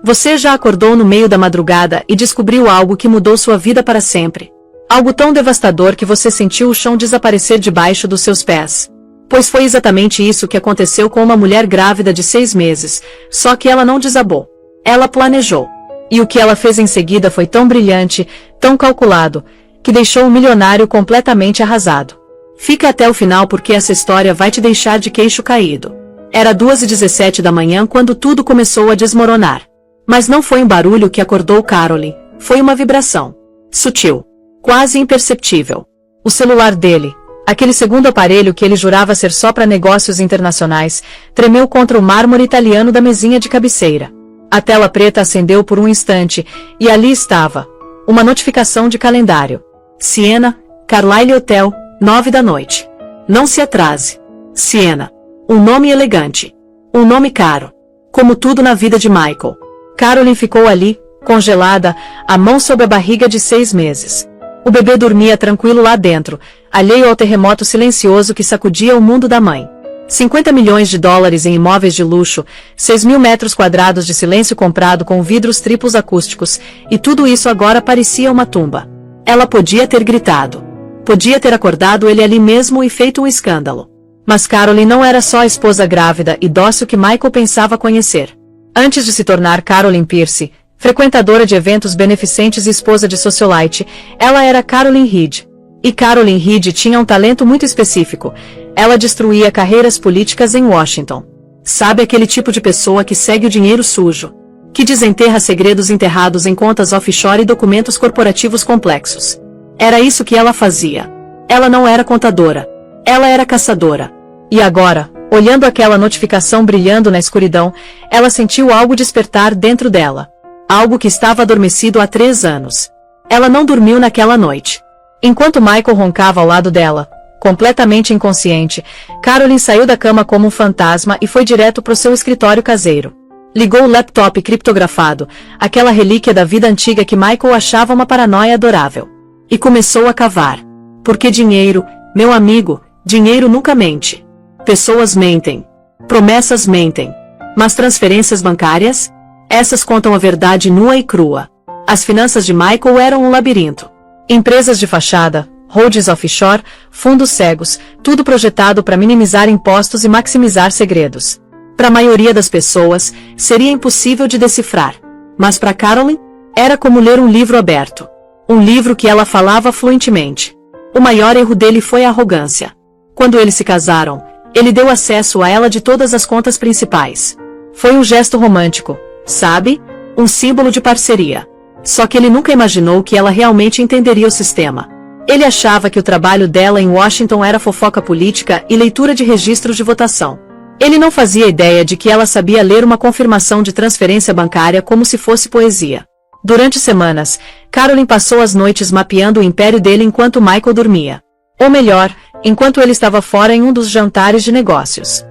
Você já acordou no meio da madrugada e descobriu algo que mudou sua vida para sempre. Algo tão devastador que você sentiu o chão desaparecer debaixo dos seus pés. Pois foi exatamente isso que aconteceu com uma mulher grávida de 6 meses, só que ela não desabou. Ela planejou. E o que ela fez em seguida foi tão brilhante, tão calculado, que deixou o milionário completamente arrasado. Fica até o final porque essa história vai te deixar de queixo caído. Era 2h17 da manhã quando tudo começou a desmoronar. Mas não foi um barulho que acordou Carolyn, foi uma vibração. Sutil. Quase imperceptível. O celular dele, aquele segundo aparelho que ele jurava ser só para negócios internacionais, tremeu contra o mármore italiano da mesinha de cabeceira. A tela preta acendeu por um instante, e ali estava. Uma notificação de calendário. Siena, Carlisle Hotel, 9 da noite. Não se atrase. Siena. Um nome elegante. Um nome caro. Como tudo na vida de Michael. Carolyn ficou ali, congelada, a mão sobre a barriga de 6 meses. O bebê dormia tranquilo lá dentro, alheio ao terremoto silencioso que sacudia o mundo da mãe. 50 milhões de dólares em imóveis de luxo, 6.000 metros quadrados de silêncio comprado com vidros triplos acústicos, e tudo isso agora parecia uma tumba. Ela podia ter gritado. Podia ter acordado ele ali mesmo e feito um escândalo. Mas Carolyn não era só a esposa grávida e dócil que Michael pensava conhecer. Antes de se tornar Carolyn Pierce, frequentadora de eventos beneficentes e esposa de socialite, ela era Carolyn Reed. E Carolyn Reed tinha um talento muito específico. Ela destruía carreiras políticas em Washington. Sabe aquele tipo de pessoa que segue o dinheiro sujo? Que desenterra segredos enterrados em contas offshore e documentos corporativos complexos. Era isso que ela fazia. Ela não era contadora. Ela era caçadora. E agora, olhando aquela notificação brilhando na escuridão, ela sentiu algo despertar dentro dela. Algo que estava adormecido há 3 anos. Ela não dormiu naquela noite. Enquanto Michael roncava ao lado dela, completamente inconsciente, Carolyn saiu da cama como um fantasma e foi direto para o seu escritório caseiro. Ligou o laptop criptografado, aquela relíquia da vida antiga que Michael achava uma paranoia adorável. E começou a cavar. Porque dinheiro, meu amigo, dinheiro nunca mente. Pessoas mentem. Promessas mentem. Mas transferências bancárias? Essas contam a verdade nua e crua. As finanças de Michael eram um labirinto. Empresas de fachada, holdings offshore, fundos cegos, tudo projetado para minimizar impostos e maximizar segredos. Para a maioria das pessoas, seria impossível de decifrar. Mas para Carolyn, era como ler um livro aberto. Um livro que ela falava fluentemente. O maior erro dele foi a arrogância. Quando eles se casaram, ele deu acesso a ela de todas as contas principais. Foi um gesto romântico, sabe? Um símbolo de parceria. Só que ele nunca imaginou que ela realmente entenderia o sistema. Ele achava que o trabalho dela em Washington era fofoca política e leitura de registros de votação. Ele não fazia ideia de que ela sabia ler uma confirmação de transferência bancária como se fosse poesia. Durante semanas, Carolyn passou as noites mapeando o império dele enquanto Michael dormia. Ou melhor, enquanto ele estava fora em um dos jantares de negócios.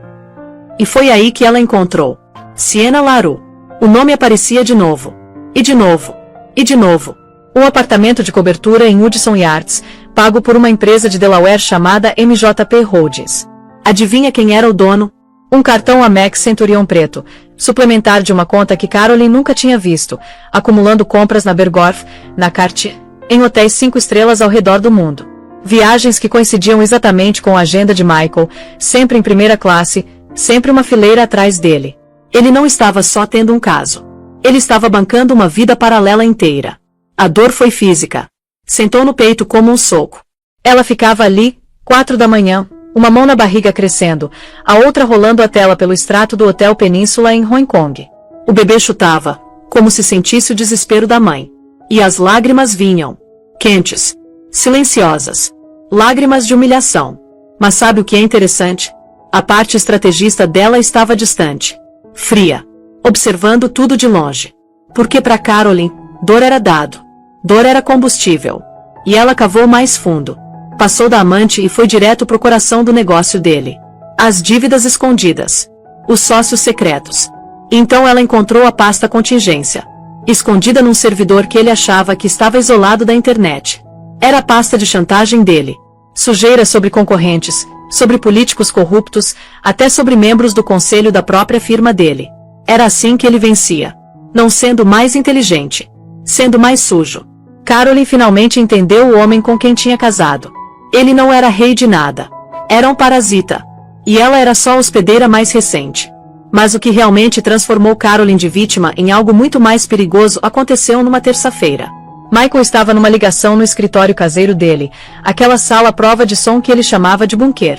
E foi aí que ela encontrou Siena LaRue. O nome aparecia de novo. E de novo. E de novo. Um apartamento de cobertura em Hudson Yards, pago por uma empresa de Delaware chamada MJP Holdings. Adivinha quem era o dono? Um cartão Amex Centurion preto, suplementar de uma conta que Carolyn nunca tinha visto, acumulando compras na Bergdorf, na Cartier, em hotéis 5 estrelas ao redor do mundo. Viagens que coincidiam exatamente com a agenda de Michael, sempre em primeira classe, sempre uma fileira atrás dele. Ele não estava só tendo um caso. Ele estava bancando uma vida paralela inteira. A dor foi física. Sentou no peito como um soco. Ela ficava ali, 4 da manhã, uma mão na barriga crescendo, a outra rolando a tela pelo extrato do Hotel Península em Hong Kong. O bebê chutava, como se sentisse o desespero da mãe. E as lágrimas vinham. Quentes. Silenciosas. Lágrimas de humilhação. Mas sabe o que é interessante? A parte estrategista dela estava distante. Fria. Observando tudo de longe. Porque para Carolyn, dor era dado. Dor era combustível. E ela cavou mais fundo. Passou da amante e foi direto pro coração do negócio dele. As dívidas escondidas. Os sócios secretos. Então ela encontrou a pasta contingência. Escondida num servidor que ele achava que estava isolado da internet. Era a pasta de chantagem dele. Sujeira sobre concorrentes, sobre políticos corruptos, até sobre membros do conselho da própria firma dele. Era assim que ele vencia. não sendo mais inteligente, sendo mais sujo. Caroline finalmente entendeu o homem com quem tinha casado. Ele não era rei de nada. Era um parasita. E ela era só a hospedeira mais recente. Mas o que realmente transformou Caroline de vítima em algo muito mais perigoso aconteceu numa terça-feira. Michael estava numa ligação no escritório caseiro dele, aquela sala à prova de som que ele chamava de bunker.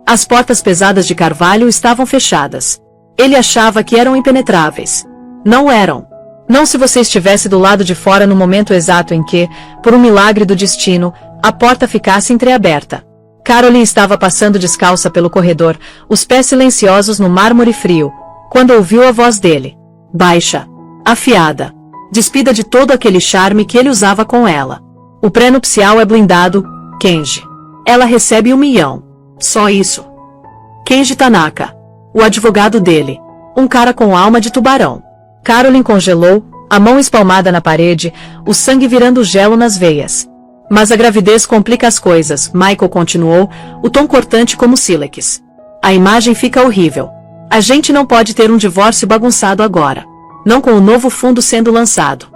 As portas pesadas de carvalho estavam fechadas. Ele achava que eram impenetráveis. Não eram. Não se você estivesse do lado de fora no momento exato em que, por um milagre do destino, a porta ficasse entreaberta. Caroline estava passando descalça pelo corredor, os pés silenciosos no mármore frio, quando ouviu a voz dele. Baixa. Afiada. Despida de todo aquele charme que ele usava com ela. O pré-nupcial é blindado, Kenji. Ela recebe 1 milhão. Só isso. Kenji Tanaka. O advogado dele. Um cara com alma de tubarão. Caroline congelou, a mão espalmada na parede, o sangue virando gelo nas veias. Mas a gravidez complica as coisas, Michael continuou, o tom cortante como sílex. A imagem fica horrível. A gente não pode ter um divórcio bagunçado agora. Não com o novo fundo sendo lançado.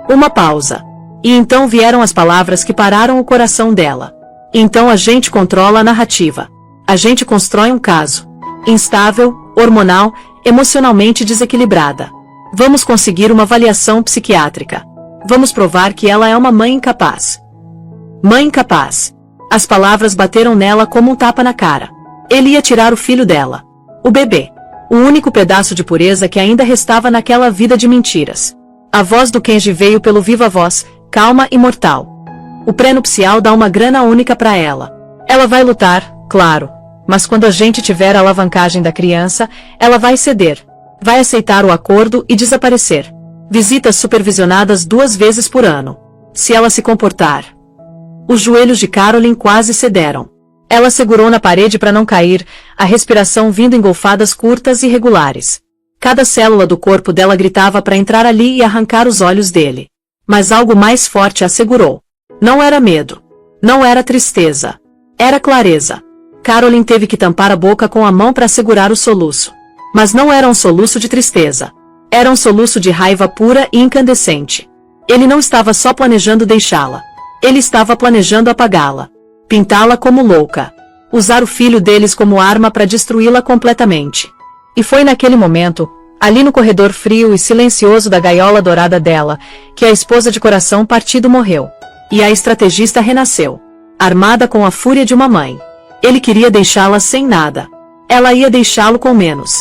Uma pausa. E então vieram as palavras que pararam o coração dela. Então a gente controla a narrativa. A gente constrói um caso. Instável, hormonal, emocionalmente desequilibrada. Vamos conseguir uma avaliação psiquiátrica. Vamos provar que ela é uma mãe incapaz. Mãe incapaz. As palavras bateram nela como um tapa na cara. Ele ia tirar o filho dela. O bebê. O único pedaço de pureza que ainda restava naquela vida de mentiras. A voz do Kenji veio pelo viva voz, calma e mortal. O pré-nupcial dá uma grana única para ela. Ela vai lutar, claro. Mas quando a gente tiver a alavancagem da criança, ela vai ceder. Vai aceitar o acordo e desaparecer. Visitas supervisionadas 2 vezes por ano. Se ela se comportar. Os joelhos de Caroline quase cederam. Ela segurou na parede para não cair, a respiração vindo em golfadas curtas e regulares. Cada célula do corpo dela gritava para entrar ali e arrancar os olhos dele. Mas algo mais forte a segurou. Não era medo. Não era tristeza. Era clareza. Caroline teve que tampar a boca com a mão para segurar o soluço. Mas não era um soluço de tristeza. Era um soluço de raiva pura e incandescente. Ele não estava só planejando deixá-la. Ele estava planejando apagá-la. Pintá-la como louca. Usar o filho deles como arma para destruí-la completamente. E foi naquele momento, ali no corredor frio e silencioso da gaiola dourada dela, que a esposa de coração partido morreu. E a estrategista renasceu. Armada com a fúria de uma mãe. Ele queria deixá-la sem nada. Ela ia deixá-lo com menos.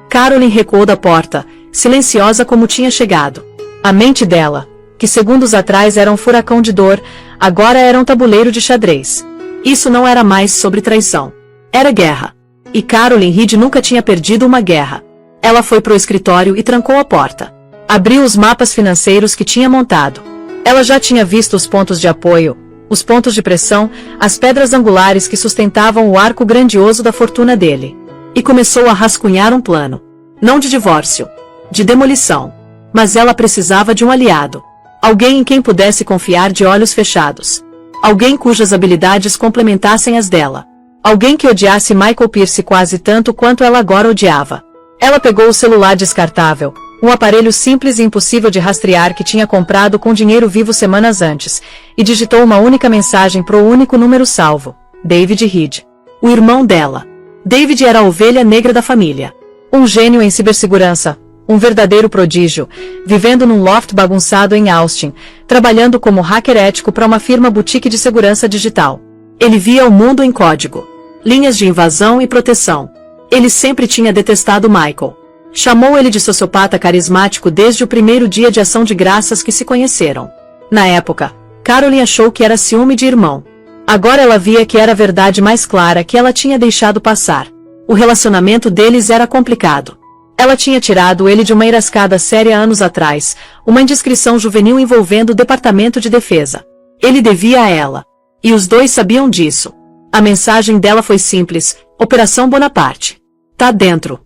Caroline recuou da porta, silenciosa como tinha chegado. A mente dela, que segundos atrás era um furacão de dor, agora era um tabuleiro de xadrez. Isso não era mais sobre traição. Era guerra. E Caroline Reed nunca tinha perdido uma guerra. Ela foi pro escritório e trancou a porta. Abriu os mapas financeiros que tinha montado. Ela já tinha visto os pontos de apoio, os pontos de pressão, as pedras angulares que sustentavam o arco grandioso da fortuna dele. E começou a rascunhar um plano. Não de divórcio. De demolição. Mas ela precisava de um aliado. Alguém em quem pudesse confiar de olhos fechados. Alguém cujas habilidades complementassem as dela. Alguém que odiasse Michael Pierce quase tanto quanto ela agora odiava. Ela pegou o celular descartável, um aparelho simples e impossível de rastrear que tinha comprado com dinheiro vivo semanas antes, e digitou uma única mensagem pro único número salvo, David Reed. O irmão dela. David era a ovelha negra da família. Um gênio em cibersegurança, um verdadeiro prodígio, vivendo num loft bagunçado em Austin, trabalhando como hacker ético para uma firma boutique de segurança digital. Ele via o mundo em código. Linhas de invasão e proteção. Ele sempre tinha detestado Michael. Chamou ele de sociopata carismático desde o primeiro dia de ação de graças que se conheceram. Na época, Caroline achou que era ciúme de irmão. Agora ela via que era a verdade mais clara que ela tinha deixado passar. O relacionamento deles era complicado. Ela tinha tirado ele de uma enrascada séria anos atrás, uma indiscrição juvenil envolvendo o Departamento de Defesa. Ele devia a ela. E os dois sabiam disso. A mensagem dela foi simples: Operação Bonaparte. Tá dentro.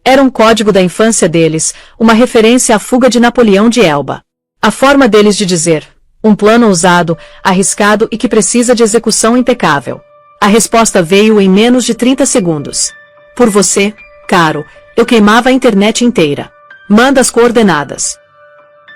Era um código da infância deles, uma referência à fuga de Napoleão de Elba. A forma deles de dizer: um plano ousado, arriscado e que precisa de execução impecável. A resposta veio em menos de 30 segundos. Por você, caro, eu queimava a internet inteira. Manda as coordenadas.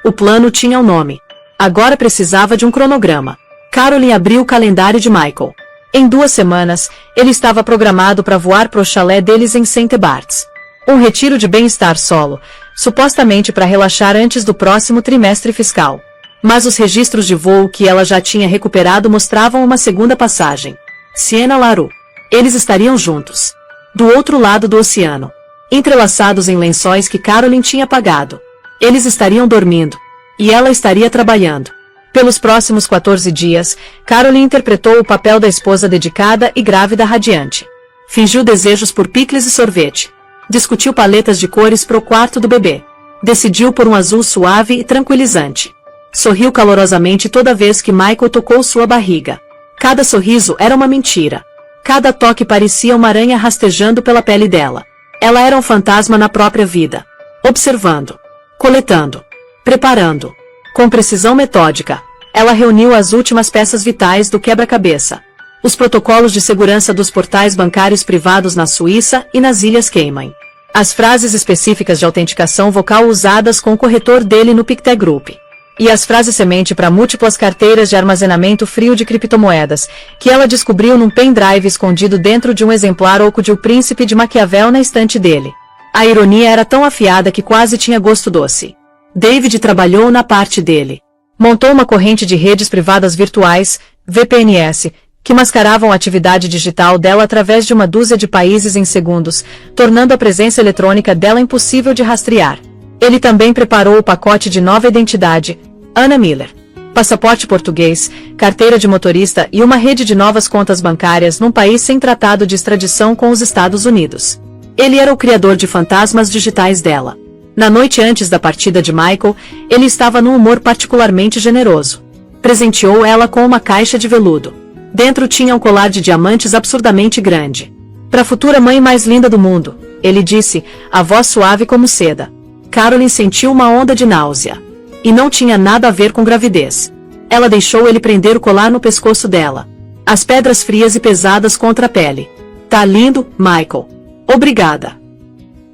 O plano tinha um nome. Agora precisava de um cronograma. Carolyn abriu o calendário de Michael. Em 2 semanas, ele estava programado para voar pro chalé deles em St. Barts. Um retiro de bem-estar solo, supostamente para relaxar antes do próximo trimestre fiscal. Mas os registros de voo que ela já tinha recuperado mostravam uma segunda passagem. Sienna LaRue. Eles estariam juntos. Do outro lado do oceano. Entrelaçados em lençóis que Carolyn tinha pagado. Eles estariam dormindo. E ela estaria trabalhando. Pelos próximos 14 dias, Carolyn interpretou o papel da esposa dedicada e grávida radiante. Fingiu desejos por picles e sorvete. Discutiu paletas de cores pro quarto do bebê. Decidiu por um azul suave e tranquilizante. Sorriu calorosamente toda vez que Michael tocou sua barriga. Cada sorriso era uma mentira. Cada toque parecia uma aranha rastejando pela pele dela. Ela era um fantasma na própria vida. Observando. Coletando. Preparando. Com precisão metódica, ela reuniu as últimas peças vitais do quebra-cabeça. Os protocolos de segurança dos portais bancários privados na Suíça e nas Ilhas Cayman. As frases específicas de autenticação vocal usadas com o corretor dele no Pictet Group. E as frases semente para múltiplas carteiras de armazenamento frio de criptomoedas, que ela descobriu num pendrive escondido dentro de um exemplar oco de O Príncipe de Maquiavel na estante dele. A ironia era tão afiada que quase tinha gosto doce. David trabalhou na parte dele. Montou uma corrente de redes privadas virtuais, VPNs, que mascaravam a atividade digital dela através de uma dúzia de países em segundos, tornando a presença eletrônica dela impossível de rastrear. Ele também preparou o pacote de nova identidade, Anna Miller. Passaporte português, carteira de motorista e uma rede de novas contas bancárias num país sem tratado de extradição com os Estados Unidos. Ele era o criador de fantasmas digitais dela. Na noite antes da partida de Michael, ele estava num humor particularmente generoso. Presenteou ela com uma caixa de veludo. Dentro tinha um colar de diamantes absurdamente grande. Para a futura mãe mais linda do mundo, ele disse, a voz suave como seda. Carolyn sentiu uma onda de náusea. E não tinha nada a ver com gravidez. Ela deixou ele prender o colar no pescoço dela. As pedras frias e pesadas contra a pele. Tá lindo, Michael. Obrigada.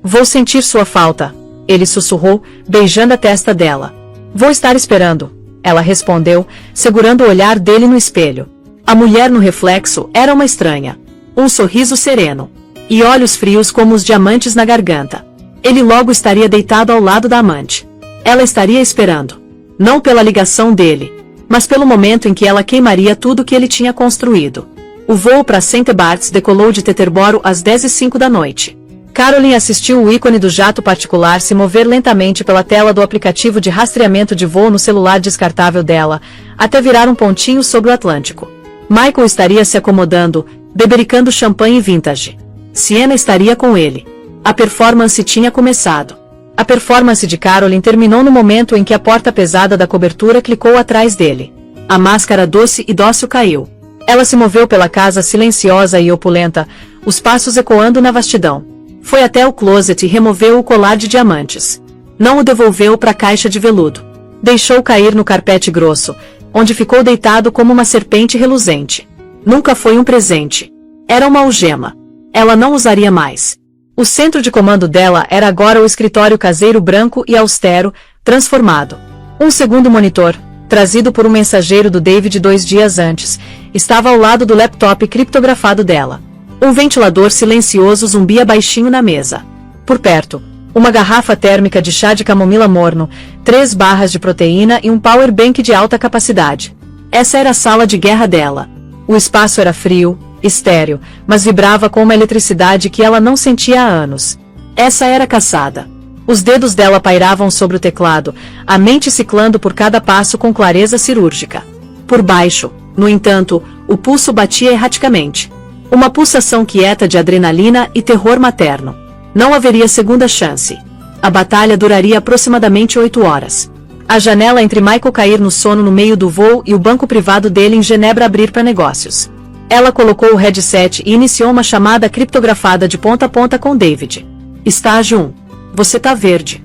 Vou sentir sua falta. Ele sussurrou, beijando a testa dela. Vou estar esperando, ela respondeu, segurando o olhar dele no espelho. A mulher no reflexo era uma estranha. Um sorriso sereno. E olhos frios como os diamantes na garganta. Ele logo estaria deitado ao lado da amante. Ela estaria esperando. Não pela ligação dele, mas pelo momento em que ela queimaria tudo que ele tinha construído. O voo para St. Barts decolou de Teterboro às 10h05 da noite. Carolyn assistiu o ícone do jato particular se mover lentamente pela tela do aplicativo de rastreamento de voo no celular descartável dela, até virar um pontinho sobre o Atlântico. Michael estaria se acomodando, bebericando champanhe vintage. Sienna estaria com ele. A performance tinha começado. A performance de Carolyn terminou no momento em que a porta pesada da cobertura clicou atrás dele. A máscara doce e dócil caiu. Ela se moveu pela casa silenciosa e opulenta, os passos ecoando na vastidão. Foi até o closet e removeu o colar de diamantes. Não o devolveu para a caixa de veludo. Deixou cair no carpete grosso, onde ficou deitado como uma serpente reluzente. Nunca foi um presente. Era uma algema. Ela não usaria mais. O centro de comando dela era agora o escritório caseiro branco e austero, transformado. Um segundo monitor, trazido por um mensageiro do David 2 dias antes, estava ao lado do laptop criptografado dela. Um ventilador silencioso zumbia baixinho na mesa. Por perto, uma garrafa térmica de chá de camomila morno, 3 barras de proteína e um power bank de alta capacidade. Essa era a sala de guerra dela. O espaço era frio, estéril, mas vibrava com uma eletricidade que ela não sentia há anos. Essa era a caçada. Os dedos dela pairavam sobre o teclado, a mente ciclando por cada passo com clareza cirúrgica. Por baixo, no entanto, o pulso batia erraticamente. Uma pulsação quieta de adrenalina e terror materno. Não haveria segunda chance. A batalha duraria aproximadamente 8 horas. A janela entre Michael cair no sono no meio do voo e o banco privado dele em Genebra abrir para negócios. Ela colocou o headset e iniciou uma chamada criptografada de ponta a ponta com David. Estágio 1. Você tá verde.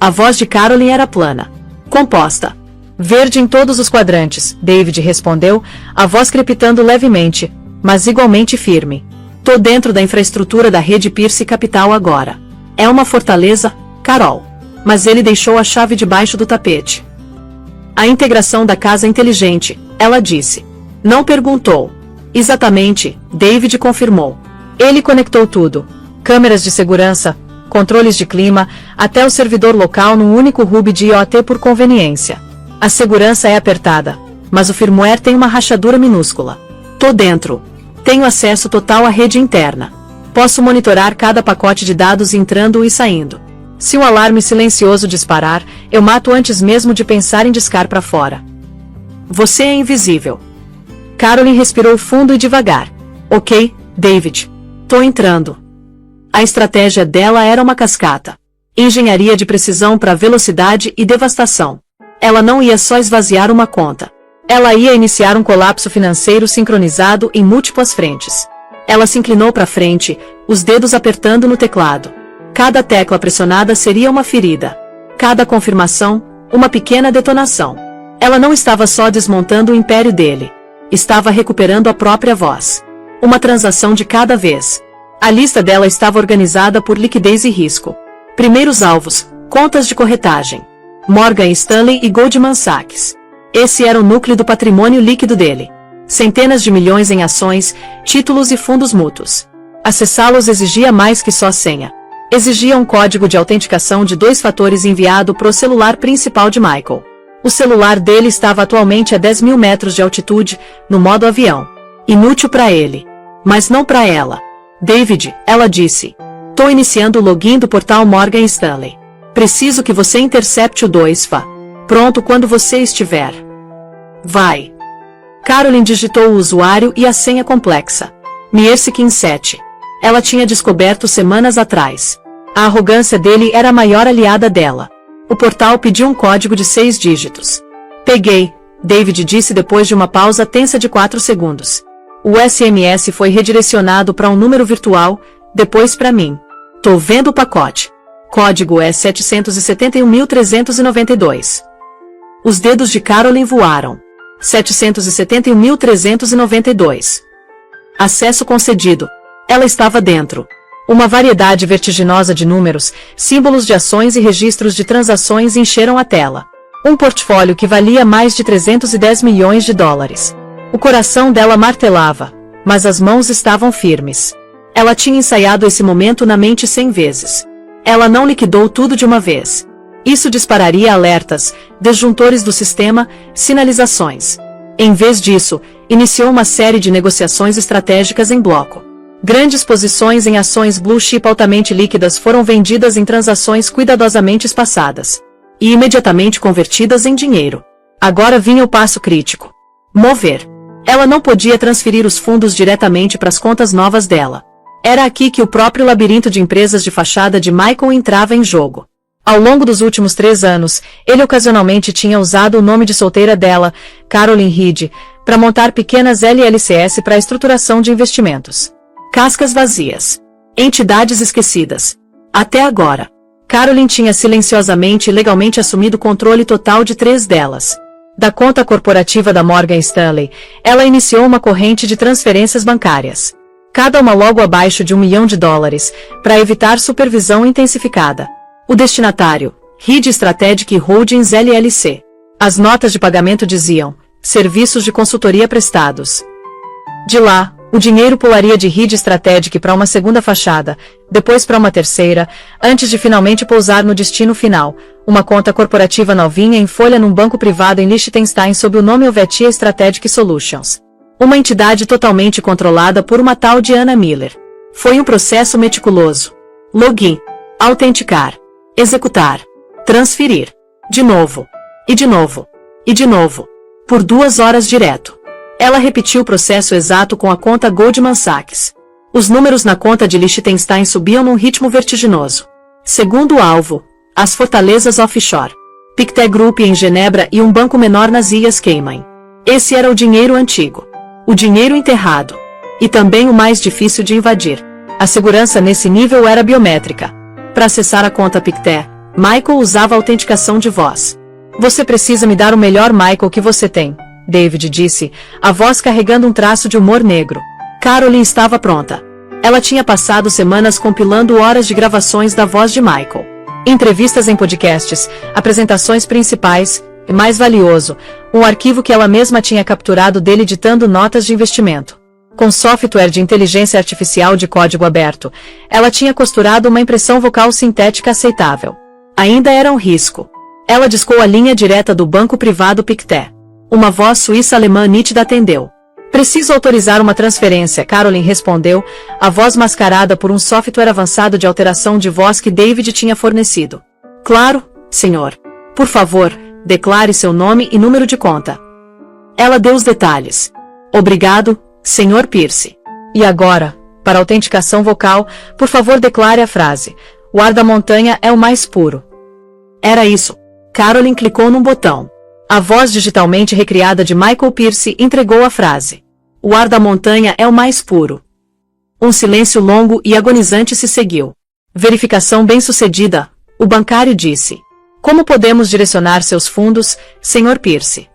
A voz de Carolyn era plana. Composta. Verde em todos os quadrantes, David respondeu, a voz crepitando levemente, mas igualmente firme. Tô dentro da infraestrutura da rede Pierce Capital agora. É uma fortaleza, Carol. mas ele deixou a chave debaixo do tapete. A integração da casa inteligente, ela disse. Não perguntou. Exatamente, David confirmou. Ele conectou tudo. Câmeras de segurança, controles de clima, até o servidor local num único hub de IoT por conveniência. A segurança é apertada, mas o firmware tem uma rachadura minúscula. Tô dentro. Tenho acesso total à rede interna. Posso monitorar cada pacote de dados entrando e saindo. Se um alarme silencioso disparar, eu mato antes mesmo de pensar em discar para fora. Você é invisível. Caroline respirou fundo e devagar. Ok, David. Tô entrando. A estratégia dela era uma cascata. Engenharia de precisão para velocidade e devastação. Ela não ia só esvaziar uma conta. Ela ia iniciar um colapso financeiro sincronizado em múltiplas frentes. Ela se inclinou para frente, os dedos apertando no teclado. Cada tecla pressionada seria uma ferida. Cada confirmação, uma pequena detonação. Ela não estava só desmontando o império dele. Estava recuperando a própria voz. Uma transação de cada vez. A lista dela estava organizada por liquidez e risco. Primeiros alvos, contas de corretagem. Morgan Stanley e Goldman Sachs. Esse era o núcleo do patrimônio líquido dele. Centenas de milhões em ações, títulos e fundos mútuos. Acessá-los exigia mais que só senha. Exigia um código de autenticação de 2 fatores enviado para o celular principal de Michael. O celular dele estava atualmente a 10 mil metros de altitude, no modo avião. Inútil para ele. Mas não para ela. David, ela disse. Tô iniciando o login do portal Morgan Stanley. Preciso que você intercepte o 2FA. Pronto quando você estiver. Vai. Caroline digitou o usuário e a senha complexa. Mierskin 7. Ela tinha descoberto semanas atrás. A arrogância dele era a maior aliada dela. O portal pediu um código de 6 dígitos. Peguei, David disse depois de uma pausa tensa de 4 segundos. O SMS foi redirecionado para um número virtual, depois para mim. Tô vendo o pacote. Código é 771.392. Os dedos de Caroline voaram. 771.392. Acesso concedido. Ela estava dentro. Uma variedade vertiginosa de números, símbolos de ações e registros de transações encheram a tela. Um portfólio que valia mais de 310 milhões de dólares. O coração dela martelava, mas as mãos estavam firmes. Ela tinha ensaiado esse momento na mente 100 vezes. Ela não liquidou tudo de uma vez. Isso dispararia alertas, disjuntores do sistema, sinalizações. Em vez disso, iniciou uma série de negociações estratégicas em bloco. Grandes posições em ações blue chip altamente líquidas foram vendidas em transações cuidadosamente espaçadas. E imediatamente convertidas em dinheiro. Agora vinha o passo crítico. Mover. Ela não podia transferir os fundos diretamente para as contas novas dela. Era aqui que o próprio labirinto de empresas de fachada de Michael entrava em jogo. Ao longo dos últimos 3 anos, ele ocasionalmente tinha usado o nome de solteira dela, Caroline Reed, para montar pequenas LLCs para a estruturação de investimentos. Cascas vazias. Entidades esquecidas. Até agora. Caroline tinha silenciosamente e legalmente assumido o controle total de 3 delas. Da conta corporativa da Morgan Stanley, ela iniciou uma corrente de transferências bancárias. Cada uma logo abaixo de $1 milhão, para evitar supervisão intensificada. O destinatário, Reed Strategic Holdings LLC. As notas de pagamento diziam, serviços de consultoria prestados. De lá, o dinheiro pularia de Reed Strategic para uma segunda fachada, depois para uma terceira, antes de finalmente pousar no destino final, uma conta corporativa novinha em folha num banco privado em Liechtenstein sob o nome Helvetia Strategic Solutions. Uma entidade totalmente controlada por uma tal de Anna Miller. Foi um processo meticuloso. Login. Autenticar. Executar. Transferir. De novo. E de novo. E de novo. Por 2 horas direto. Ela repetiu o processo exato com a conta Goldman Sachs. Os números na conta de Liechtenstein subiam num ritmo vertiginoso. Segundo o alvo, as fortalezas offshore. Pictet Group em Genebra e um banco menor nas Ilhas Cayman. Esse era o dinheiro antigo. O dinheiro enterrado. E também o mais difícil de invadir. A segurança nesse nível era biométrica. Para acessar a conta Pictet, Michael usava autenticação de voz. Você precisa me dar o melhor Michael que você tem, David disse, a voz carregando um traço de humor negro. Caroline estava pronta. Ela tinha passado semanas compilando horas de gravações da voz de Michael. Entrevistas em podcasts, apresentações principais, e mais valioso, um arquivo que ela mesma tinha capturado dele ditando notas de investimento. Com software de inteligência artificial de código aberto, ela tinha costurado uma impressão vocal sintética aceitável. Ainda era um risco. Ela discou a linha direta do banco privado Pictet. Uma voz suíça-alemã nítida atendeu. Preciso autorizar uma transferência, Caroline respondeu, a voz mascarada por um software avançado de alteração de voz que David tinha fornecido. Claro, senhor. Por favor, declare seu nome e número de conta. Ela deu os detalhes. Obrigado, Sr. Pierce. E agora, para autenticação vocal, por favor declare a frase. O ar da montanha é o mais puro. Era isso. Caroline clicou num botão. A voz digitalmente recriada de Michael Pierce entregou a frase. O ar da montanha é o mais puro. Um silêncio longo e agonizante se seguiu. Verificação bem-sucedida, o bancário disse. Como podemos direcionar seus fundos, Sr. Pierce?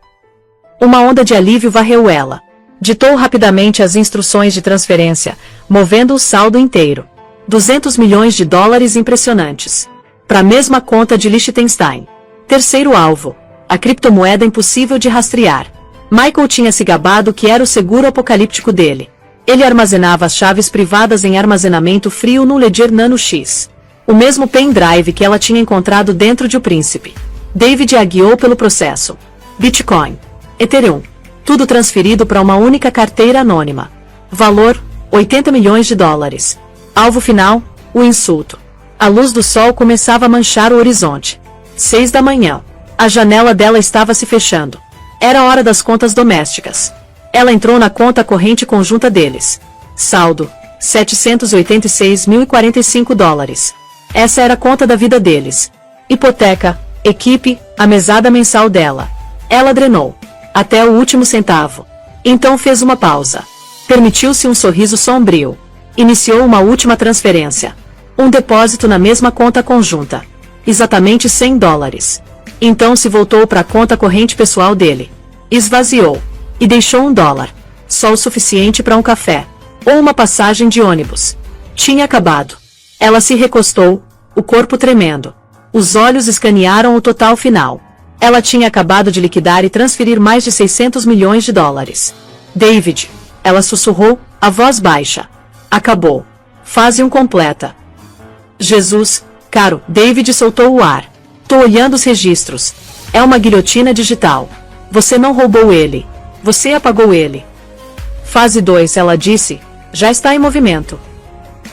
Uma onda de alívio varreu ela. Ditou rapidamente as instruções de transferência, movendo o saldo inteiro. 200 milhões de dólares impressionantes. Para a mesma conta de Liechtenstein. Terceiro alvo. A criptomoeda impossível de rastrear. Michael tinha se gabado que era o seguro apocalíptico dele. Ele armazenava as chaves privadas em armazenamento frio no Ledger Nano X. O mesmo pendrive que ela tinha encontrado dentro de O Príncipe. David a guiou pelo processo. Bitcoin. Ethereum. Tudo transferido para uma única carteira anônima. Valor, 80 milhões de dólares. Alvo final, o insulto. A luz do sol começava a manchar o horizonte. 6 da manhã. A janela dela estava se fechando. Era a hora das contas domésticas. Ela entrou na conta corrente conjunta deles. Saldo, 786.045 dólares. Essa era a conta da vida deles. Hipoteca, equipe, a mesada mensal dela. Ela drenou. Até o último centavo. Então fez uma pausa. Permitiu-se um sorriso sombrio. Iniciou uma última transferência. Um depósito na mesma conta conjunta. Exatamente 100 dólares. Então se voltou para a conta corrente pessoal dele. Esvaziou. E deixou $1. Só o suficiente para um café. Ou uma passagem de ônibus. Tinha acabado. Ela se recostou, o corpo tremendo. Os olhos escanearam o total final. Ela tinha acabado de liquidar e transferir mais de 600 milhões de dólares. David, ela sussurrou, a voz baixa. Acabou. Fase 1 completa. Jesus, caro, David soltou o ar. Tô olhando os registros. É uma guilhotina digital. Você não roubou ele. Você apagou ele. Fase 2, ela disse, já está em movimento.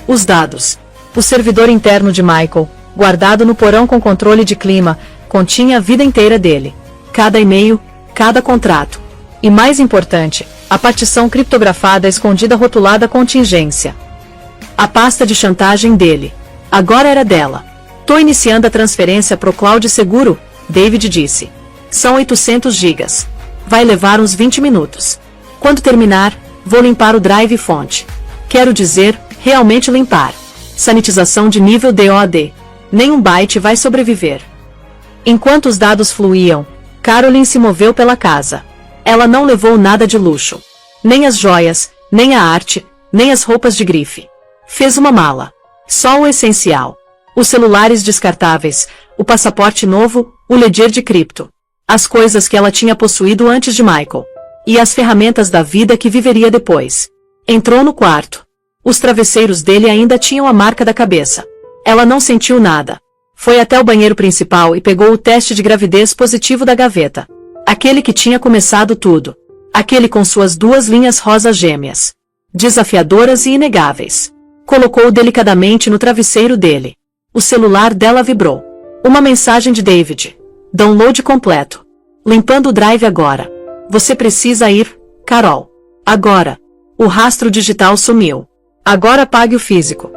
Os dados. O servidor interno de Michael, guardado no porão com controle de clima, continha a vida inteira dele. Cada e-mail, cada contrato. E mais importante, a partição criptografada escondida rotulada contingência. A pasta de chantagem dele. Agora era dela. Tô iniciando a transferência pro cloud seguro, David disse. São 800 gigas. Vai levar uns 20 minutos. Quando terminar, vou limpar o drive fonte. Quero dizer, realmente limpar. Sanitização de nível DOD. Nenhum byte vai sobreviver. Enquanto os dados fluíam, Caroline se moveu pela casa. Ela não levou nada de luxo. Nem as joias, nem a arte, nem as roupas de grife. Fez uma mala. Só o essencial. Os celulares descartáveis, o passaporte novo, o ledger de cripto. As coisas que ela tinha possuído antes de Michael. E as ferramentas da vida que viveria depois. Entrou no quarto. Os travesseiros dele ainda tinham a marca da cabeça. Ela não sentiu nada. Foi até o banheiro principal e pegou o teste de gravidez positivo da gaveta. Aquele que tinha começado tudo. Aquele com suas 2 linhas rosa gêmeas. Desafiadoras e inegáveis. Colocou-o delicadamente no travesseiro dele. O celular dela vibrou. Uma mensagem de David. Download completo. Limpando o drive agora. Você precisa ir, Carol. Agora. O rastro digital sumiu. Agora apague o físico.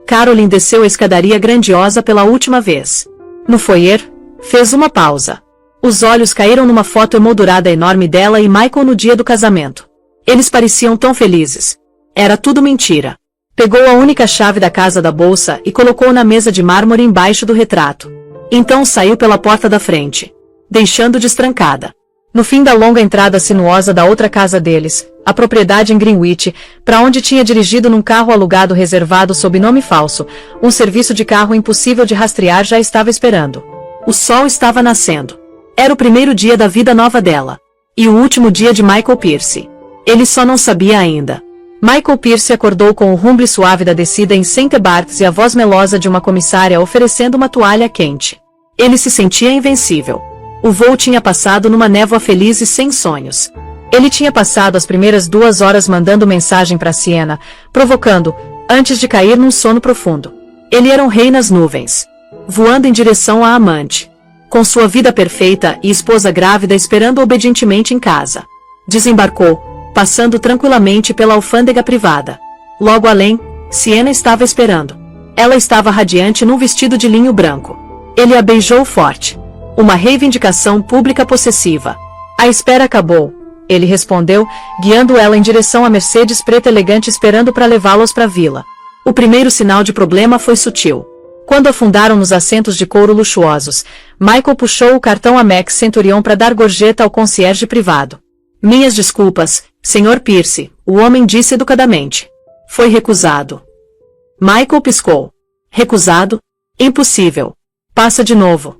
Caroline desceu a escadaria grandiosa pela última vez. No foyer, fez uma pausa. Os olhos caíram numa foto emoldurada enorme dela e Michael no dia do casamento. Eles pareciam tão felizes. Era tudo mentira. Pegou a única chave da casa da bolsa e colocou na mesa de mármore embaixo do retrato. Então saiu pela porta da frente, deixando destrancada. No fim da longa entrada sinuosa da outra casa deles, A propriedade em Greenwich, para onde tinha dirigido num carro alugado reservado sob nome falso, um serviço de carro impossível de rastrear já estava esperando. O sol estava nascendo. Era o primeiro dia da vida nova dela. E o último dia de Michael Pierce. Ele só não sabia ainda. Michael Pierce acordou com o rumble suave da descida em St. Barts e a voz melosa de uma comissária oferecendo uma toalha quente. Ele se sentia invencível. O voo tinha passado numa névoa feliz e sem sonhos. Ele tinha passado as primeiras 2 horas mandando mensagem para Siena, provocando, antes de cair num sono profundo. Ele era um rei nas nuvens. Voando em direção à amante. Com sua vida perfeita e esposa grávida esperando obedientemente em casa. Desembarcou, passando tranquilamente pela alfândega privada. Logo além, Siena estava esperando. Ela estava radiante num vestido de linho branco. Ele a beijou forte. Uma reivindicação pública possessiva. A espera acabou, ele respondeu, guiando ela em direção à Mercedes preta elegante esperando para levá-los para a vila. O primeiro sinal de problema foi sutil. Quando afundaram nos assentos de couro luxuosos, Michael puxou o cartão Amex Centurion para dar gorjeta ao concierge privado. Minhas desculpas, Sr. Pierce, o homem disse educadamente. Foi recusado. Michael piscou. Recusado? Impossível. Passa de novo.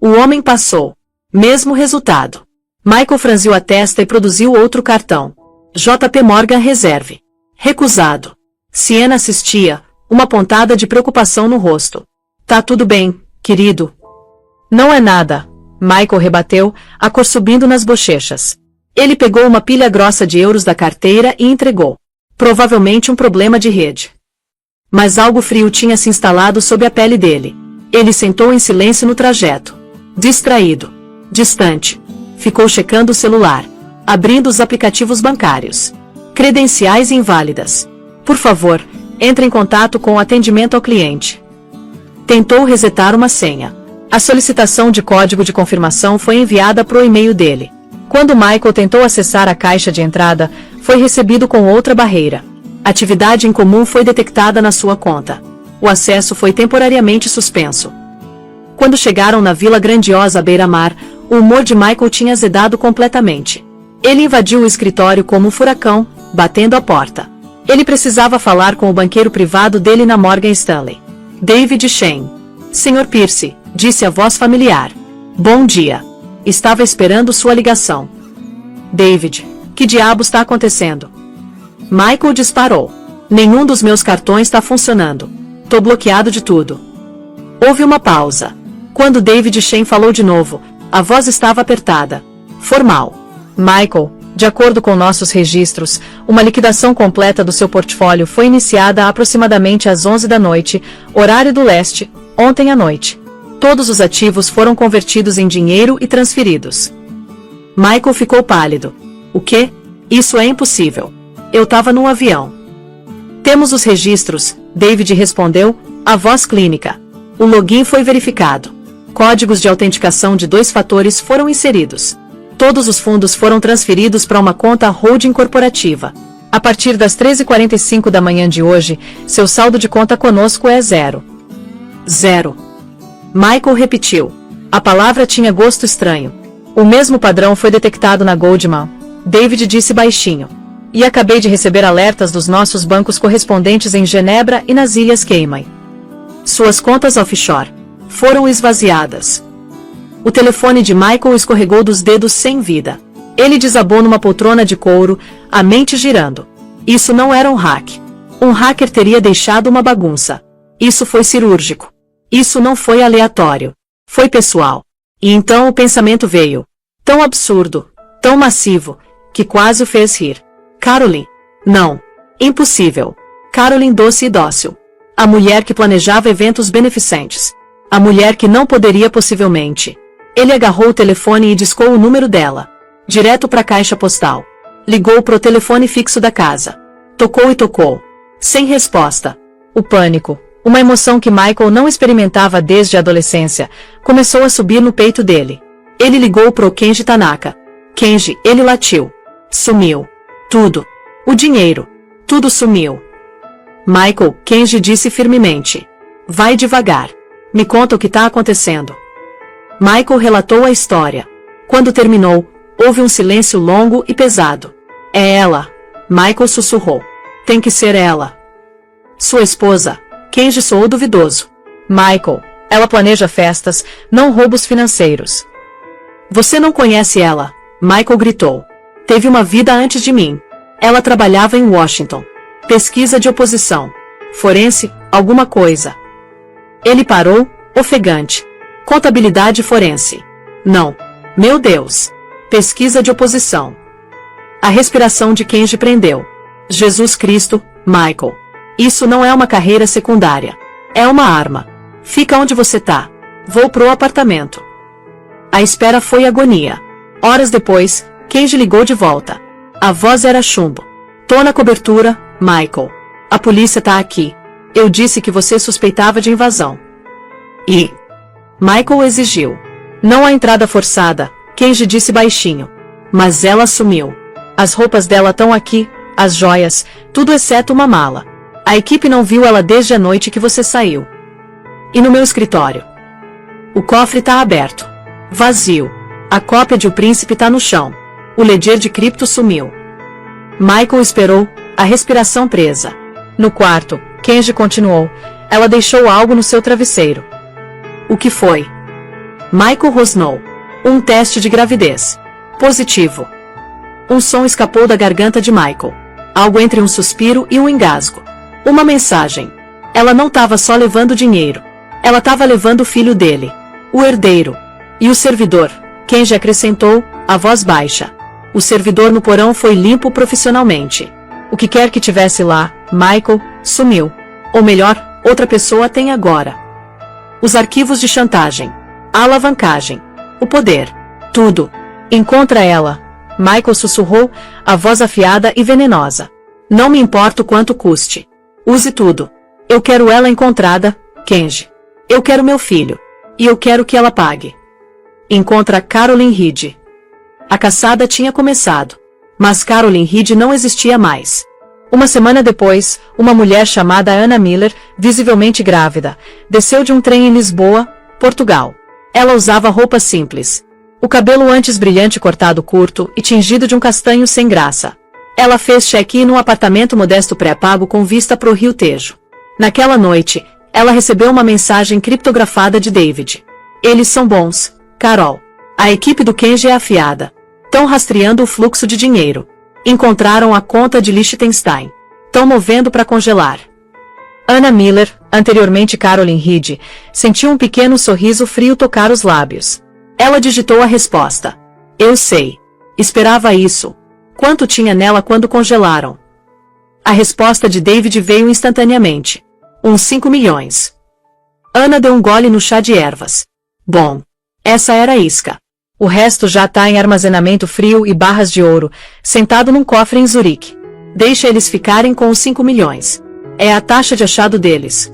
O homem passou. Mesmo resultado. Michael franziu a testa e produziu outro cartão. JP Morgan Reserve. Recusado. Siena assistia, uma pontada de preocupação no rosto. Tá tudo bem, querido. Não é nada, Michael rebateu, a cor subindo nas bochechas. Ele pegou uma pilha grossa de euros da carteira e entregou. Provavelmente um problema de rede. Mas algo frio tinha se instalado sob a pele dele. Ele sentou em silêncio no trajeto. Distraído. Distante. Ficou checando o celular. Abrindo os aplicativos bancários. Credenciais inválidas. Por favor, entre em contato com o atendimento ao cliente. Tentou resetar uma senha. A solicitação de código de confirmação foi enviada para o e-mail dele. Quando Michael tentou acessar a caixa de entrada, foi recebido com outra barreira. Atividade incomum foi detectada na sua conta. O acesso foi temporariamente suspenso. Quando chegaram na vila grandiosa à beira-mar, o humor de Michael tinha azedado completamente. Ele invadiu o escritório como um furacão, batendo a porta. Ele precisava falar com o banqueiro privado dele na Morgan Stanley. David Shane. Sr. Pierce, disse a voz familiar. Bom dia. Estava esperando sua ligação. David, que diabo está acontecendo? Michael disparou. Nenhum dos meus cartões está funcionando. Tô bloqueado de tudo. Houve uma pausa. Quando David Shane falou de novo, a voz estava apertada. Formal. Michael, de acordo com nossos registros, uma liquidação completa do seu portfólio foi iniciada aproximadamente às 11 da noite, horário do leste, ontem à noite. Todos os ativos foram convertidos em dinheiro e transferidos. Michael ficou pálido. O quê? Isso é impossível. Eu estava num avião. Temos os registros, David respondeu, a voz clínica. O login foi verificado. Códigos de autenticação de 2 fatores foram inseridos. Todos os fundos foram transferidos para uma conta holding corporativa. A partir das 13h45 da manhã de hoje, seu saldo de conta conosco é 0. 0. Michael repetiu. A palavra tinha gosto estranho. O mesmo padrão foi detectado na Goldman. David disse baixinho. E acabei de receber alertas dos nossos bancos correspondentes em Genebra e nas Ilhas Cayman. Suas contas offshore foram esvaziadas. O telefone de Michael escorregou dos dedos sem vida. Ele desabou numa poltrona de couro, a mente girando. Isso não era um hack. Um hacker teria deixado uma bagunça. Isso foi cirúrgico. Isso não foi aleatório. Foi pessoal. E então o pensamento veio. Tão absurdo, tão massivo, que quase o fez rir. Caroline. Não. Impossível. Caroline doce e dócil. A mulher que planejava eventos beneficentes. A mulher que não poderia possivelmente. Ele agarrou o telefone e discou o número dela. Direto para a caixa postal. Ligou pro telefone fixo da casa. Tocou e tocou. Sem resposta. O pânico, uma emoção que Michael não experimentava desde a adolescência, começou a subir no peito dele. Ele ligou pro Kenji Tanaka. Kenji, ele latiu. Sumiu. Tudo. O dinheiro. Tudo sumiu. Michael, Kenji disse firmemente. Vai devagar. Me conta o que está acontecendo. Michael relatou a história. Quando terminou, houve um silêncio longo e pesado. É ela, Michael sussurrou. Tem que ser ela. Sua esposa, Kenji soou duvidoso. Michael, ela planeja festas, não roubos financeiros. Você não conhece ela, Michael gritou. Teve uma vida antes de mim. Ela trabalhava em Washington. Pesquisa de oposição. Forense, alguma coisa. Ele parou, ofegante. Contabilidade forense. Não. Meu Deus. Pesquisa de oposição. A respiração de Kenji prendeu. Jesus Cristo, Michael. Isso não é uma carreira secundária. É uma arma. Fica onde você tá. Vou pro apartamento. A espera foi agonia. Horas depois, Kenji ligou de volta. A voz era chumbo. Tô na cobertura, Michael. A polícia tá aqui. Eu disse que você suspeitava de invasão. E Michael exigiu. Não há entrada forçada, Kenji disse baixinho. Mas ela sumiu. As roupas dela estão aqui, as joias, tudo exceto uma mala. A equipe não viu ela desde a noite que você saiu. E no meu escritório? O cofre tá aberto. Vazio. A cópia de O Príncipe tá no chão. O ledger de cripto sumiu. Michael esperou, a respiração presa. No quarto, Kenji continuou. Ela deixou algo no seu travesseiro. O que foi? Michael rosnou. Um teste de gravidez. Positivo. Um som escapou da garganta de Michael. Algo entre um suspiro e um engasgo. Uma mensagem. Ela não estava só levando dinheiro. Ela estava levando o filho dele. O herdeiro. E o servidor. Kenji acrescentou, a voz baixa. O servidor no porão foi limpo profissionalmente. O que quer que tivesse lá, Michael, sumiu. Ou melhor, outra pessoa tem agora. Os arquivos de chantagem. A alavancagem. O poder. Tudo. Encontra ela. Michael sussurrou, a voz afiada e venenosa. Não me importa o quanto custe. Use tudo. Eu quero ela encontrada, Kenji. Eu quero meu filho. E eu quero que ela pague. Encontra Carolyn Reed. A caçada tinha começado. Mas Carolyn Reed não existia mais. Uma semana depois, uma mulher chamada Anna Miller, visivelmente grávida, desceu de um trem em Lisboa, Portugal. Ela usava roupas simples. O cabelo antes brilhante cortado curto e tingido de um castanho sem graça. Ela fez check-in num apartamento modesto pré-pago com vista pro Rio Tejo. Naquela noite, ela recebeu uma mensagem criptografada de David. Eles são bons, Carol. A equipe do Kenji é afiada. Tão rastreando o fluxo de dinheiro. Encontraram a conta de Liechtenstein. Tão movendo para congelar. Anna Miller, anteriormente Carolyn Reed, sentiu um pequeno sorriso frio tocar os lábios. Ela digitou a resposta. Eu sei. Esperava isso. Quanto tinha nela quando congelaram? A resposta de David veio instantaneamente. Uns 5 milhões. Anna deu um gole no chá de ervas. Bom. Essa era a isca. O resto já tá em armazenamento frio e barras de ouro, sentado num cofre em Zurique. Deixa eles ficarem com os 5 milhões. É a taxa de achado deles.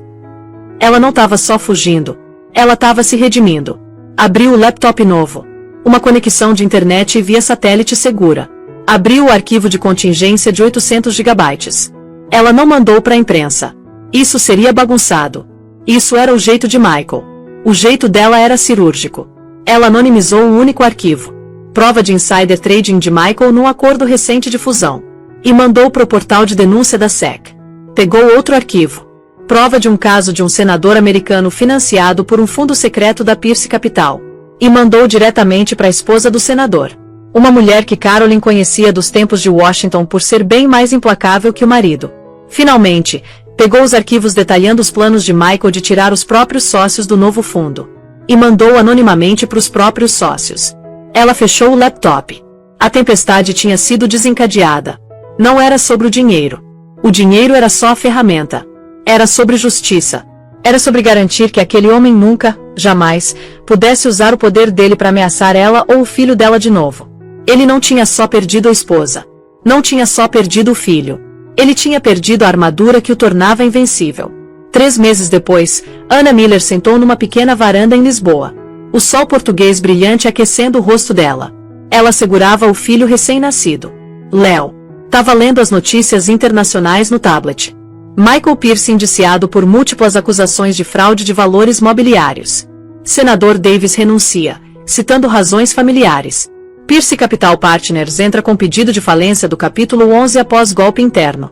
Ela não estava só fugindo. Ela estava se redimindo. Abriu o laptop novo. Uma conexão de internet via satélite segura. Abriu o arquivo de contingência de 800 gigabytes. Ela não mandou para a imprensa. Isso seria bagunçado. Isso era o jeito de Michael. O jeito dela era cirúrgico. Ela anonimizou um único arquivo. Prova de insider trading de Michael num acordo recente de fusão. E mandou para o portal de denúncia da SEC. Pegou outro arquivo. Prova de um caso de um senador americano financiado por um fundo secreto da Pierce Capital. E mandou diretamente para a esposa do senador. Uma mulher que Carolyn conhecia dos tempos de Washington por ser bem mais implacável que o marido. Finalmente, pegou os arquivos detalhando os planos de Michael de tirar os próprios sócios do novo fundo. E mandou anonimamente para os próprios sócios. Ela fechou o laptop. A tempestade tinha sido desencadeada. Não era sobre o dinheiro. O dinheiro era só a ferramenta. Era sobre justiça. Era sobre garantir que aquele homem nunca, jamais, pudesse usar o poder dele para ameaçar ela ou o filho dela de novo. Ele não tinha só perdido a esposa. Não tinha só perdido o filho. Ele tinha perdido a armadura que o tornava invencível. 3 meses depois, Anna Miller sentou numa pequena varanda em Lisboa. O sol português brilhante aquecendo o rosto dela. Ela segurava o filho recém-nascido. Léo. Tava lendo as notícias internacionais no tablet. Michael Pierce indiciado por múltiplas acusações de fraude de valores mobiliários. Senador Davis renuncia, citando razões familiares. Pierce Capital Partners entra com pedido de falência do capítulo 11 após golpe interno.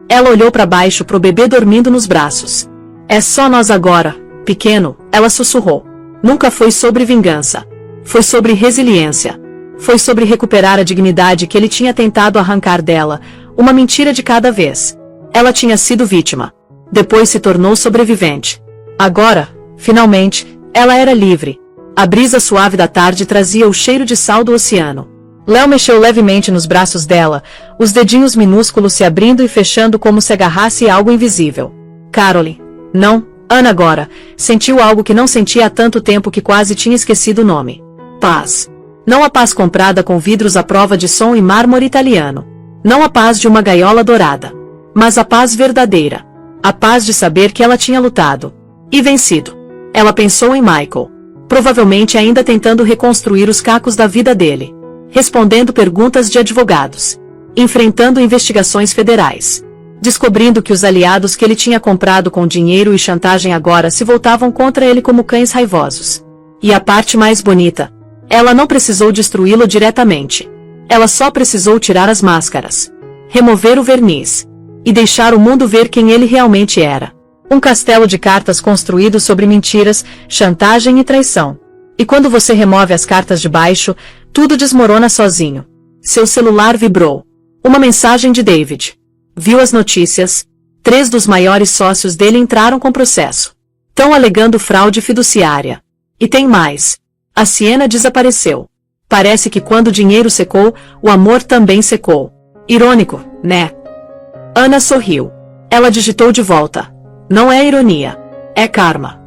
Ela olhou para baixo pro bebê dormindo nos braços. É só nós agora, pequeno, ela sussurrou. Nunca foi sobre vingança. Foi sobre resiliência. Foi sobre recuperar a dignidade que ele tinha tentado arrancar dela, uma mentira de cada vez. Ela tinha sido vítima. Depois se tornou sobrevivente. Agora, finalmente, ela era livre. A brisa suave da tarde trazia o cheiro de sal do oceano. Léo mexeu levemente nos braços dela, os dedinhos minúsculos se abrindo e fechando como se agarrasse algo invisível. Caroline. Não, Ana agora, sentiu algo que não sentia há tanto tempo que quase tinha esquecido o nome. Paz. Não a paz comprada com vidros à prova de som e mármore italiano. Não a paz de uma gaiola dourada. Mas a paz verdadeira. A paz de saber que ela tinha lutado. E vencido. Ela pensou em Michael. Provavelmente ainda tentando reconstruir os cacos da vida dele. Respondendo perguntas de advogados. Enfrentando investigações federais. Descobrindo que os aliados que ele tinha comprado com dinheiro e chantagem agora se voltavam contra ele como cães raivosos. E a parte mais bonita. Ela não precisou destruí-lo diretamente. Ela só precisou tirar as máscaras. Remover o verniz. E deixar o mundo ver quem ele realmente era. Um castelo de cartas construído sobre mentiras, chantagem e traição. E quando você remove as cartas de baixo, tudo desmorona sozinho. Seu celular vibrou. Uma mensagem de David. Viu as notícias. 3 dos maiores sócios dele entraram com processo. Estão alegando fraude fiduciária. E tem mais. A Siena desapareceu. Parece que quando o dinheiro secou, o amor também secou. Irônico, né? Ana sorriu. Ela digitou de volta. Não é ironia. É karma.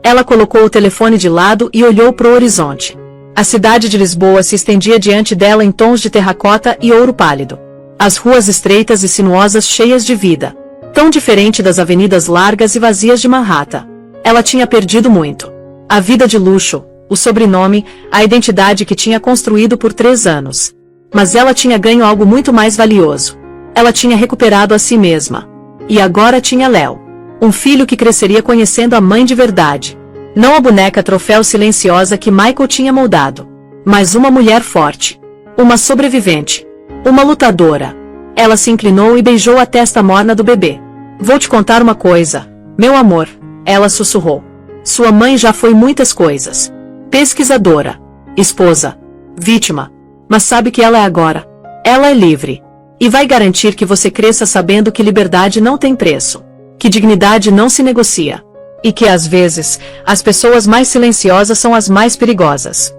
Ela colocou o telefone de lado e olhou para o horizonte. A cidade de Lisboa se estendia diante dela em tons de terracota e ouro pálido. As ruas estreitas e sinuosas cheias de vida. Tão diferente das avenidas largas e vazias de Manhattan. Ela tinha perdido muito. A vida de luxo, o sobrenome, a identidade que tinha construído por 3 anos. Mas ela tinha ganho algo muito mais valioso. Ela tinha recuperado a si mesma. E agora tinha Léo. Um filho que cresceria conhecendo a mãe de verdade. Não a boneca troféu silenciosa que Michael tinha moldado. Mas uma mulher forte. Uma sobrevivente. Uma lutadora. Ela se inclinou e beijou a testa morna do bebê. Vou te contar uma coisa, meu amor, ela sussurrou. Sua mãe já foi muitas coisas. Pesquisadora. Esposa. Vítima. Mas sabe que ela é agora? Ela é livre. E vai garantir que você cresça sabendo que liberdade não tem preço. Que dignidade não se negocia. E que às vezes, as pessoas mais silenciosas são as mais perigosas.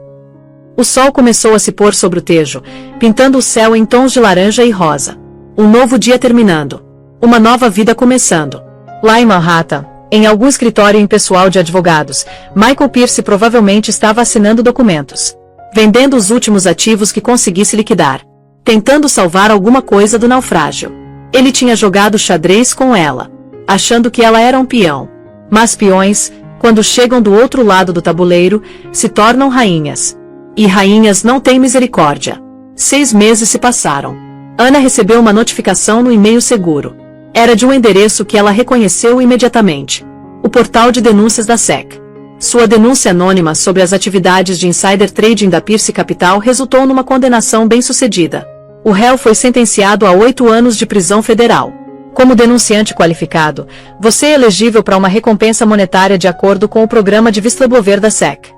O sol começou a se pôr sobre o tejo, pintando o céu em tons de laranja e rosa. Um novo dia terminando. Uma nova vida começando. Lá em Manhattan, em algum escritório impessoal de advogados, Michael Pierce provavelmente estava assinando documentos. Vendendo os últimos ativos que conseguisse liquidar. Tentando salvar alguma coisa do naufrágio. Ele tinha jogado xadrez com ela. Achando que ela era um peão. Mas peões, quando chegam do outro lado do tabuleiro, se tornam rainhas. E rainhas não têm misericórdia. 6 meses se passaram. Ana recebeu uma notificação no e-mail seguro. Era de um endereço que ela reconheceu imediatamente. O portal de denúncias da SEC. Sua denúncia anônima sobre as atividades de insider trading da Pierce Capital resultou numa condenação bem-sucedida. O réu foi sentenciado a 8 anos de prisão federal. Como denunciante qualificado, você é elegível para uma recompensa monetária de acordo com o programa de whistleblower da SEC.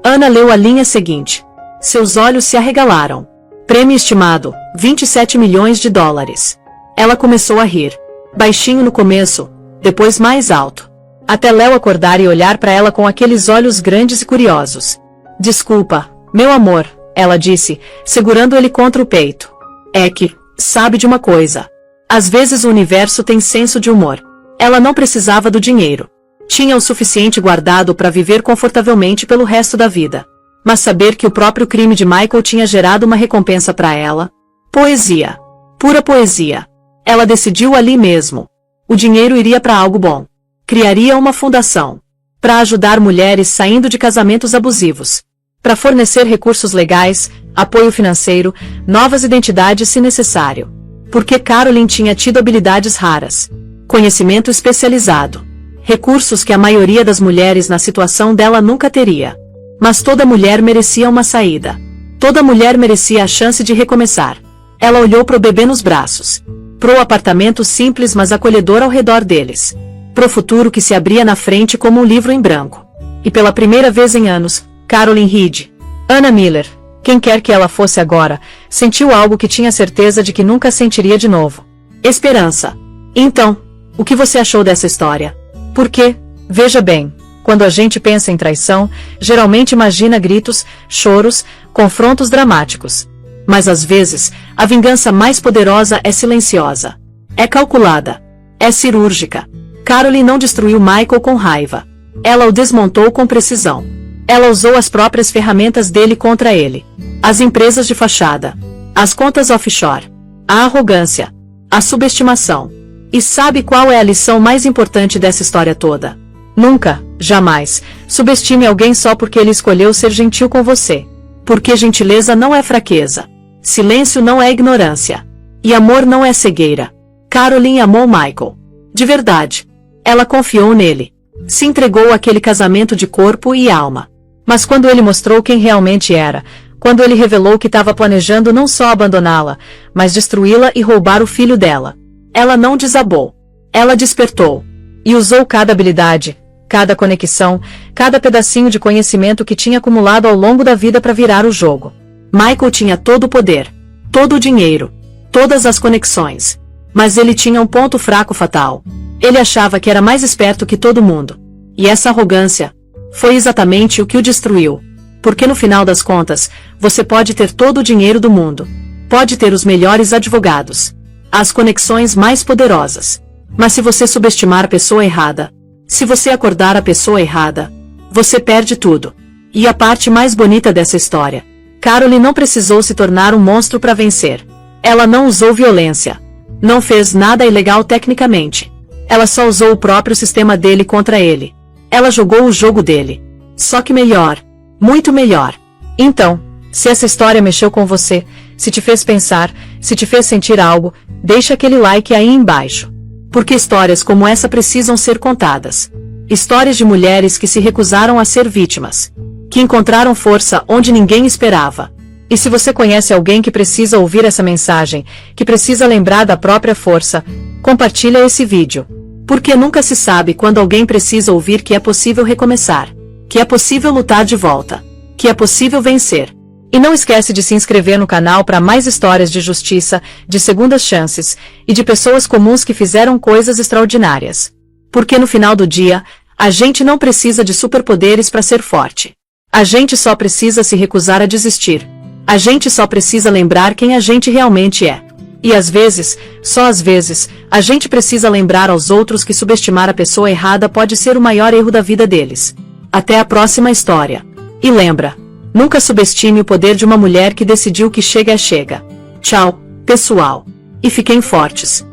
Ana leu a linha seguinte. Seus olhos se arregalaram. Prêmio estimado, 27 milhões de dólares. Ela começou a rir. Baixinho no começo, depois mais alto. Até Léo acordar e olhar para ela com aqueles olhos grandes e curiosos. Desculpa, meu amor, ela disse, segurando ele contra o peito. É que, sabe de uma coisa. Às vezes o universo tem senso de humor. Ela não precisava do dinheiro. Tinha o suficiente guardado para viver confortavelmente pelo resto da vida. Mas saber que o próprio crime de Michael tinha gerado uma recompensa para ela? Poesia. Pura poesia. Ela decidiu ali mesmo. O dinheiro iria para algo bom. Criaria uma fundação. Para ajudar mulheres saindo de casamentos abusivos. Para fornecer recursos legais, apoio financeiro, novas identidades se necessário. Porque Caroline tinha tido habilidades raras. Conhecimento especializado. Recursos que a maioria das mulheres na situação dela nunca teria. Mas toda mulher merecia uma saída. Toda mulher merecia a chance de recomeçar. Ela olhou pro bebê nos braços. Pro apartamento simples mas acolhedor ao redor deles. Pro futuro que se abria na frente como um livro em branco. E pela primeira vez em anos, Carolyn Reed, Anna Miller, quem quer que ela fosse agora, sentiu algo que tinha certeza de que nunca sentiria de novo. Esperança. Então, o que você achou dessa história? Porque, veja bem, quando a gente pensa em traição, geralmente imagina gritos, choros, confrontos dramáticos. Mas às vezes, a vingança mais poderosa é silenciosa. É calculada. É cirúrgica. Carolyn não destruiu Michael com raiva. Ela o desmontou com precisão. Ela usou as próprias ferramentas dele contra ele. As empresas de fachada. As contas offshore. A arrogância. A subestimação. E sabe qual é a lição mais importante dessa história toda? Nunca, jamais, subestime alguém só porque ele escolheu ser gentil com você. Porque gentileza não é fraqueza. Silêncio não é ignorância. E amor não é cegueira. Carolyn amou Michael. De verdade. Ela confiou nele. Se entregou àquele casamento de corpo e alma. Mas quando ele mostrou quem realmente era, quando ele revelou que estava planejando não só abandoná-la, mas destruí-la e roubar o filho dela, ela não desabou. Ela despertou. E usou cada habilidade, cada conexão, cada pedacinho de conhecimento que tinha acumulado ao longo da vida para virar o jogo. Michael tinha todo o poder, todo o dinheiro, todas as conexões. Mas ele tinha um ponto fraco fatal. Ele achava que era mais esperto que todo mundo. E essa arrogância foi exatamente o que o destruiu. Porque no final das contas, você pode ter todo o dinheiro do mundo. Pode ter os melhores advogados. As conexões mais poderosas. Mas se você subestimar a pessoa errada, se você acordar a pessoa errada, você perde tudo. E a parte mais bonita dessa história. Carolyn não precisou se tornar um monstro para vencer. Ela não usou violência. Não fez nada ilegal tecnicamente. Ela só usou o próprio sistema dele contra ele. Ela jogou o jogo dele. Só que melhor. Muito melhor. Então, se essa história mexeu com você, se te fez pensar, se te fez sentir algo, deixa aquele like aí embaixo. Porque histórias como essa precisam ser contadas. Histórias de mulheres que se recusaram a ser vítimas. Que encontraram força onde ninguém esperava. E se você conhece alguém que precisa ouvir essa mensagem, que precisa lembrar da própria força, compartilha esse vídeo. Porque nunca se sabe quando alguém precisa ouvir que é possível recomeçar. Que é possível lutar de volta. Que é possível vencer. E não esquece de se inscrever no canal para mais histórias de justiça, de segundas chances, e de pessoas comuns que fizeram coisas extraordinárias. Porque no final do dia, a gente não precisa de superpoderes para ser forte. A gente só precisa se recusar a desistir. A gente só precisa lembrar quem a gente realmente é. E às vezes, só às vezes, a gente precisa lembrar aos outros que subestimar a pessoa errada pode ser o maior erro da vida deles. Até a próxima história. E lembra, nunca subestime o poder de uma mulher que decidiu que chega é chega. Tchau, pessoal. E fiquem fortes.